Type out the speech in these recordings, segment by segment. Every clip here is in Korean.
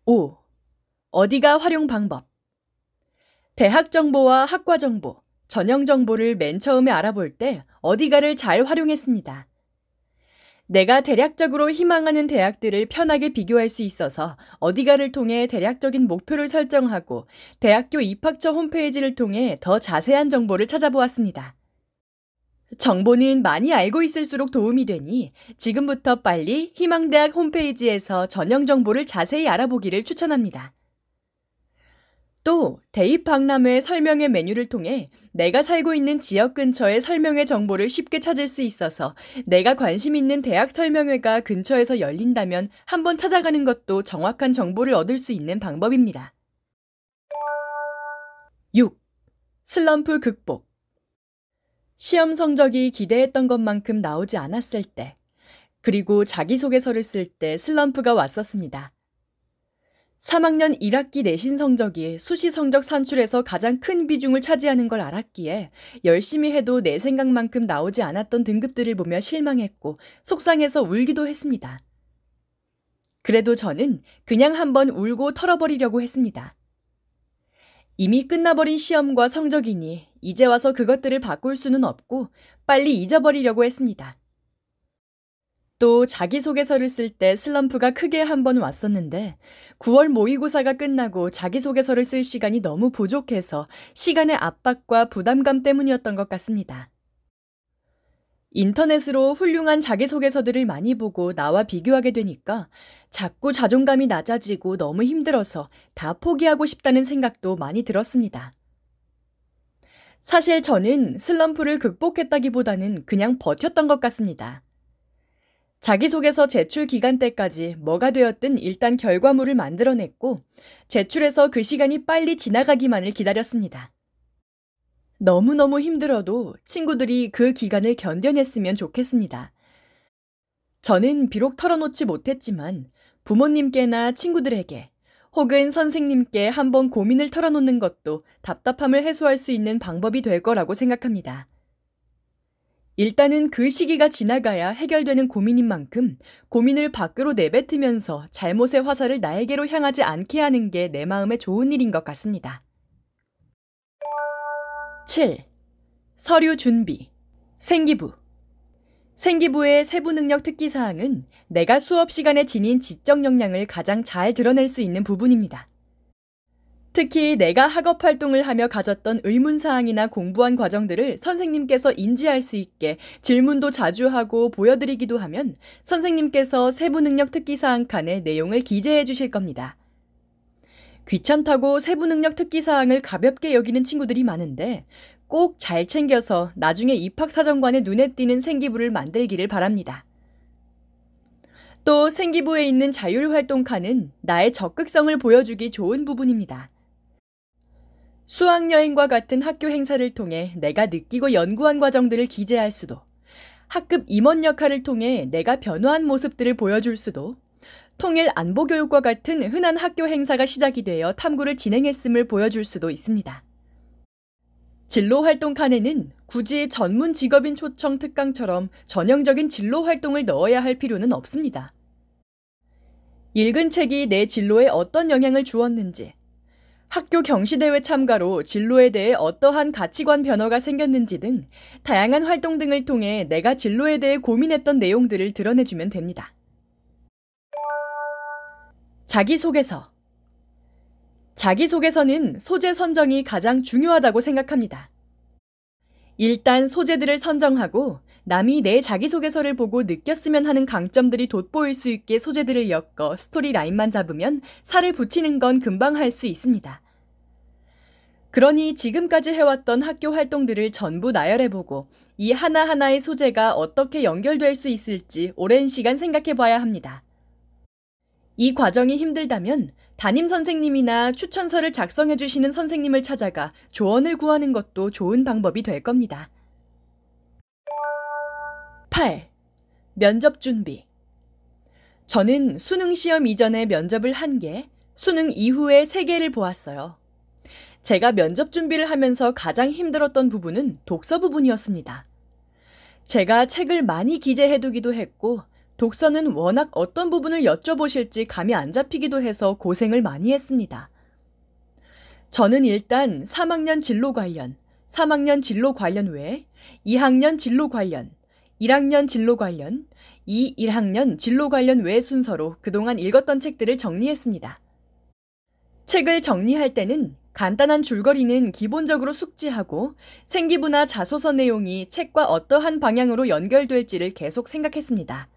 5. 어디가 활용 방법. 대학 정보와 학과 정보, 전형 정보를 맨 처음에 알아볼 때 어디가를 잘 활용했습니다. 내가 대략적으로 희망하는 대학들을 편하게 비교할 수 있어서 어디가를 통해 대략적인 목표를 설정하고 대학교 입학처 홈페이지를 통해 더 자세한 정보를 찾아보았습니다. 정보는 많이 알고 있을수록 도움이 되니 지금부터 빨리 희망대학 홈페이지에서 전형 정보를 자세히 알아보기를 추천합니다. 또 대입 박람회 설명회 메뉴를 통해 내가 살고 있는 지역 근처의 설명회 정보를 쉽게 찾을 수 있어서 내가 관심 있는 대학 설명회가 근처에서 열린다면 한번 찾아가는 것도 정확한 정보를 얻을 수 있는 방법입니다. 6. 슬럼프 극복. 시험 성적이 기대했던 것만큼 나오지 않았을 때, 그리고 자기소개서를 쓸 때 슬럼프가 왔었습니다. 3학년 1학기 내신 성적이 수시 성적 산출에서 가장 큰 비중을 차지하는 걸 알았기에 열심히 해도 내 생각만큼 나오지 않았던 등급들을 보며 실망했고 속상해서 울기도 했습니다. 그래도 저는 그냥 한번 울고 털어버리려고 했습니다. 이미 끝나버린 시험과 성적이니 이제 와서 그것들을 바꿀 수는 없고 빨리 잊어버리려고 했습니다. 또 자기소개서를 쓸 때 슬럼프가 크게 한 번 왔었는데 9월 모의고사가 끝나고 자기소개서를 쓸 시간이 너무 부족해서 시간의 압박과 부담감 때문이었던 것 같습니다. 인터넷으로 훌륭한 자기소개서들을 많이 보고 나와 비교하게 되니까 자꾸 자존감이 낮아지고 너무 힘들어서 다 포기하고 싶다는 생각도 많이 들었습니다. 사실 저는 슬럼프를 극복했다기보다는 그냥 버텼던 것 같습니다. 자기소개서 제출 기간 때까지 뭐가 되었든 일단 결과물을 만들어냈고 제출해서 그 시간이 빨리 지나가기만을 기다렸습니다. 너무너무 힘들어도 친구들이 그 기간을 견뎌냈으면 좋겠습니다. 저는 비록 털어놓지 못했지만 부모님께나 친구들에게 혹은 선생님께 한번 고민을 털어놓는 것도 답답함을 해소할 수 있는 방법이 될 거라고 생각합니다. 일단은 그 시기가 지나가야 해결되는 고민인 만큼 고민을 밖으로 내뱉으면서 잘못의 화살을 나에게로 향하지 않게 하는 게 내 마음에 좋은 일인 것 같습니다. 7. 서류 준비. 생기부. 생기부의 세부 능력 특기사항은 내가 수업 시간에 지닌 지적 역량을 가장 잘 드러낼 수 있는 부분입니다. 특히 내가 학업 활동을 하며 가졌던 의문사항이나 공부한 과정들을 선생님께서 인지할 수 있게 질문도 자주 하고 보여드리기도 하면 선생님께서 세부능력 특기사항 칸에 내용을 기재해 주실 겁니다. 귀찮다고 세부능력 특기사항을 가볍게 여기는 친구들이 많은데 꼭 잘 챙겨서 나중에 입학사정관의 눈에 띄는 생기부를 만들기를 바랍니다. 또 생기부에 있는 자율활동 칸은 나의 적극성을 보여주기 좋은 부분입니다. 수학여행과 같은 학교 행사를 통해 내가 느끼고 연구한 과정들을 기재할 수도, 학급 임원 역할을 통해 내가 변화한 모습들을 보여줄 수도, 통일 안보교육과 같은 흔한 학교 행사가 시작이 되어 탐구를 진행했음을 보여줄 수도 있습니다. 진로활동 칸에는 굳이 전문 직업인 초청 특강처럼 전형적인 진로활동을 넣어야 할 필요는 없습니다. 읽은 책이 내 진로에 어떤 영향을 주었는지, 학교 경시대회 참가로 진로에 대해 어떠한 가치관 변화가 생겼는지 등 다양한 활동 등을 통해 내가 진로에 대해 고민했던 내용들을 드러내주면 됩니다. 자기소개서. 자기소개서는 소재 선정이 가장 중요하다고 생각합니다. 일단 소재들을 선정하고 남이 내 자기소개서를 보고 느꼈으면 하는 강점들이 돋보일 수 있게 소재들을 엮어 스토리 라인만 잡으면 살을 붙이는 건 금방 할 수 있습니다. 그러니 지금까지 해왔던 학교 활동들을 전부 나열해보고 이 하나하나의 소재가 어떻게 연결될 수 있을지 오랜 시간 생각해봐야 합니다. 이 과정이 힘들다면 담임 선생님이나 추천서를 작성해주시는 선생님을 찾아가 조언을 구하는 것도 좋은 방법이 될 겁니다. 8. 면접 준비. 저는 수능 시험 이전에 면접을 1개, 수능 이후에 3개를 보았어요. 제가 면접 준비를 하면서 가장 힘들었던 부분은 독서 부분이었습니다. 제가 책을 많이 기재해두기도 했고 독서는 워낙 어떤 부분을 여쭤보실지 감이 안 잡히기도 해서 고생을 많이 했습니다. 저는 일단 3학년 진로 관련, 3학년 진로 관련 외에 2학년 진로 관련, 1학년 진로 관련, 1학년 진로 관련 외 순서로 그동안 읽었던 책들을 정리했습니다. 책을 정리할 때는 간단한 줄거리는 기본적으로 숙지하고 생기부나 자소서 내용이 책과 어떠한 방향으로 연결될지를 계속 생각했습니다.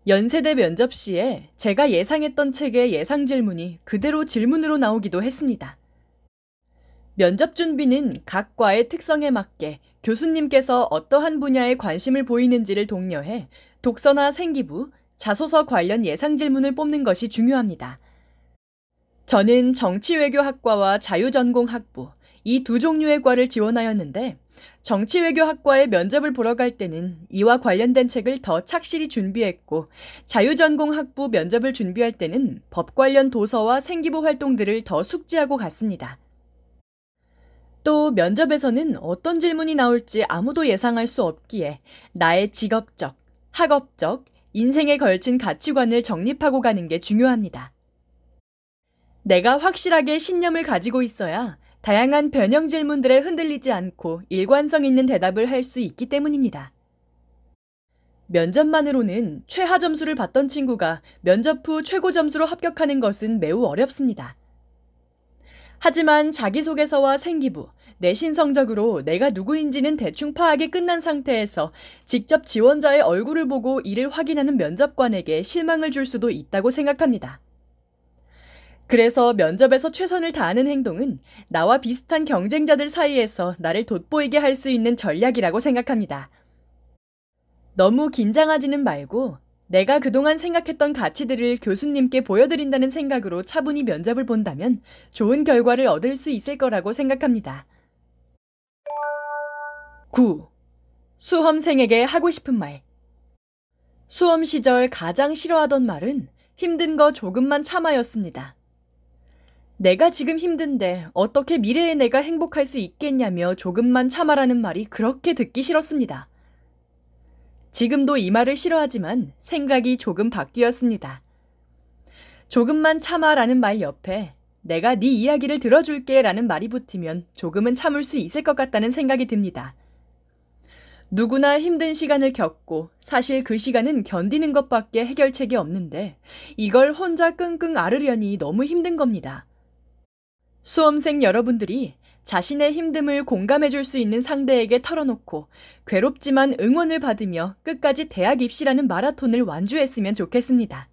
연세대 면접 시에 제가 예상했던 책의 예상 질문이 그대로 질문으로 나오기도 했습니다. 면접 준비는 각 과의 특성에 맞게 교수님께서 어떠한 분야에 관심을 보이는지를 독려해 독서나 생기부, 자소서 관련 예상 질문을 뽑는 것이 중요합니다. 저는 정치외교학과와 자유전공학부, 이 두 종류의 과를 지원하였는데 정치외교학과에 면접을 보러 갈 때는 이와 관련된 책을 더 착실히 준비했고 자유전공학부 면접을 준비할 때는 법 관련 도서와 생기부 활동들을 더 숙지하고 갔습니다. 또 면접에서는 어떤 질문이 나올지 아무도 예상할 수 없기에 나의 직업적, 학업적, 인생에 걸친 가치관을 정립하고 가는 게 중요합니다. 내가 확실하게 신념을 가지고 있어야 다양한 변형 질문들에 흔들리지 않고 일관성 있는 대답을 할 수 있기 때문입니다. 면접만으로는 최하 점수를 받던 친구가 면접 후 최고 점수로 합격하는 것은 매우 어렵습니다. 하지만 자기소개서와 생기부, 내신 성적으로 내가 누구인지는 대충 파악이 끝난 상태에서 직접 지원자의 얼굴을 보고 이를 확인하는 면접관에게 실망을 줄 수도 있다고 생각합니다. 그래서 면접에서 최선을 다하는 행동은 나와 비슷한 경쟁자들 사이에서 나를 돋보이게 할 수 있는 전략이라고 생각합니다. 너무 긴장하지는 말고 내가 그동안 생각했던 가치들을 교수님께 보여드린다는 생각으로 차분히 면접을 본다면 좋은 결과를 얻을 수 있을 거라고 생각합니다. 9. 수험생에게 하고 싶은 말. 수험 시절 가장 싫어하던 말은 힘든 거 조금만 참아였습니다. 내가 지금 힘든데 어떻게 미래의 내가 행복할 수 있겠냐며 조금만 참아라는 말이 그렇게 듣기 싫었습니다. 지금도 이 말을 싫어하지만 생각이 조금 바뀌었습니다. 조금만 참아라는 말 옆에 내가 네 이야기를 들어줄게 라는 말이 붙으면 조금은 참을 수 있을 것 같다는 생각이 듭니다. 누구나 힘든 시간을 겪고 사실 그 시간은 견디는 것밖에 해결책이 없는데 이걸 혼자 끙끙 앓으려니 너무 힘든 겁니다. 수험생 여러분들이 자신의 힘듦을 공감해줄 수 있는 상대에게 털어놓고 괴롭지만 응원을 받으며 끝까지 대학 입시라는 마라톤을 완주했으면 좋겠습니다.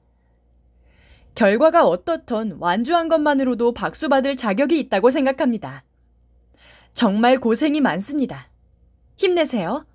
결과가 어떻든 완주한 것만으로도 박수 받을 자격이 있다고 생각합니다. 정말 고생이 많습니다. 힘내세요.